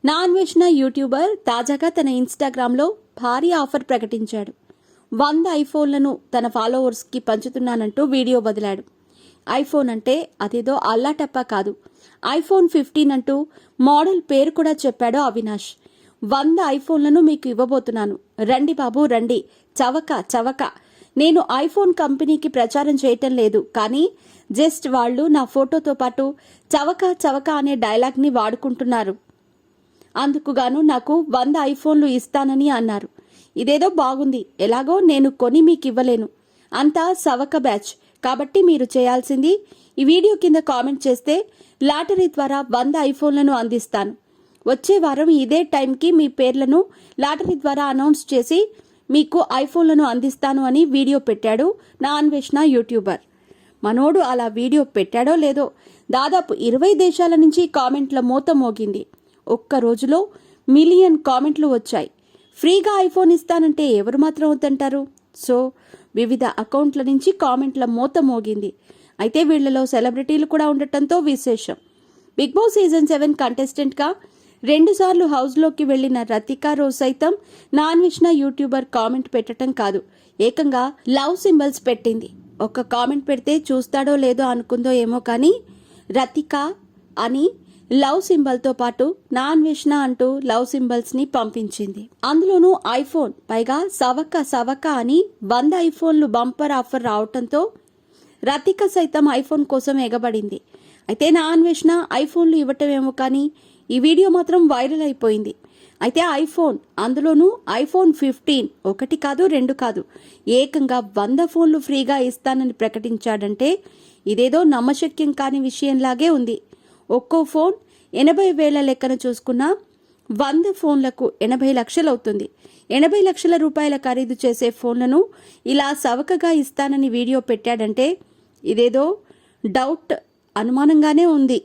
నా అన్వేషణ యూట్యూబర్ తాజాగా తన ఇన్స్టాగ్రామ్లో భారీ ఆఫర్ ప్రకటించాడు. 100 ఐఫోన్లను తన ఫాలోవర్స్కి పంచుతున్నానంటూ వీడియో వదిలాడు. ఐఫోన్ అంటే అదేదో అల్లాటప్పా కాదు, ఐఫోన్ 15 అంటూ మోడల్ పేరు కూడా చెప్పాడు అవినాష్. 100 ఐఫోన్లను మీకు ఇవ్వబోతున్నాను, రండి బాబు రండి, చవక చవక. నేను ఐఫోన్ కంపెనీకి ప్రచారం చేయటం లేదు, కానీ జస్ట్ వాళ్ళు నా ఫోటోతో పాటు చవక చవక అనే డైలాగ్ని వాడుకుంటున్నారు. అందుకుగాను నాకు 100 ఐఫోన్లు ఇస్తానని అన్నారు. ఇదేదో బాగుంది, ఎలాగో నేను కొని మీకు ఇవ్వలేను, అంతా సవక బ్యాచ్. కాబట్టి మీరు చేయాల్సింది ఈ వీడియో కింద కామెంట్ చేస్తే లాటరీ ద్వారా 100 ఐఫోన్లను అందిస్తాను. వచ్చే వారం ఇదే టైంకి మీ పేర్లను లాటరీ ద్వారా అనౌన్స్ చేసి మీకు ఐఫోన్లను అందిస్తాను అని వీడియో పెట్టాడు నా అన్వేషణ యూట్యూబర్. మనోడు అలా వీడియో పెట్టాడో లేదో దాదాపు 20 దేశాల నుంచి కామెంట్ల మోత మోగింది. ఒక్క రోజులో 1 మిలియన్ కామెంట్లు వచ్చాయి. ఫ్రీగా ఐఫోన్ ఇస్తానంటే ఎవరు మాత్రం వద్దంటారు? సో వివిధ అకౌంట్ల నుంచి కామెంట్ల మోత మోగింది. అయితే వీళ్లలో సెలబ్రిటీలు కూడా ఉండటంతో విశేషం. బిగ్ బాస్ సీజన్ 7 కంటెస్టెంట్గా 2 సార్లు హౌస్లోకి వెళ్లిన రతికా రోజ్ సైతం నా అన్వేషణ యూట్యూబర్ కామెంట్ పెట్టడం కాదు, ఏకంగా లవ్ సింబల్స్ పెట్టింది. ఒక్క కామెంట్ పెడితే చూస్తాడో లేదో అనుకుందో ఏమో కానీ రతికా అని లవ్ సింబల్తో పాటు నా అన్వేషణ అంటూ లవ్ సింబల్స్ని పంపించింది. అందులోనూ ఐఫోన్, పైగా సవక సవక అని 100 ఐఫోన్లు బంపర్ ఆఫర్ రావటంతో రతిక సైతం ఐఫోన్ కోసం ఎగబడింది. అయితే నా అన్వేషణ ఐఫోన్లు ఇవ్వటమేమో కానీ ఈ వీడియో మాత్రం వైరల్ అయిపోయింది. అయితే ఐఫోన్, అందులోనూ ఐఫోన్ 15 ఒకటి కాదు 2 కాదు, ఏకంగా 100 ఫోన్లు ఫ్రీగా ఇస్తానని ప్రకటించాడంటే ఇదేదో నమ్మశక్యం కాని విషయంలాగే ఉంది. ఒక్కో ఫోన్ 80,000 లెక్కన చూసుకున్నా 100 ఫోన్లకు 80 లక్షలు అవుతుంది. 80 లక్షల రూపాయల ఖరీదు చేసే ఫోన్లను ఇలా సవకగా ఇస్తానని వీడియో పెట్టాడంటే ఇదేదో డౌట్, అనుమానంగానే ఉంది.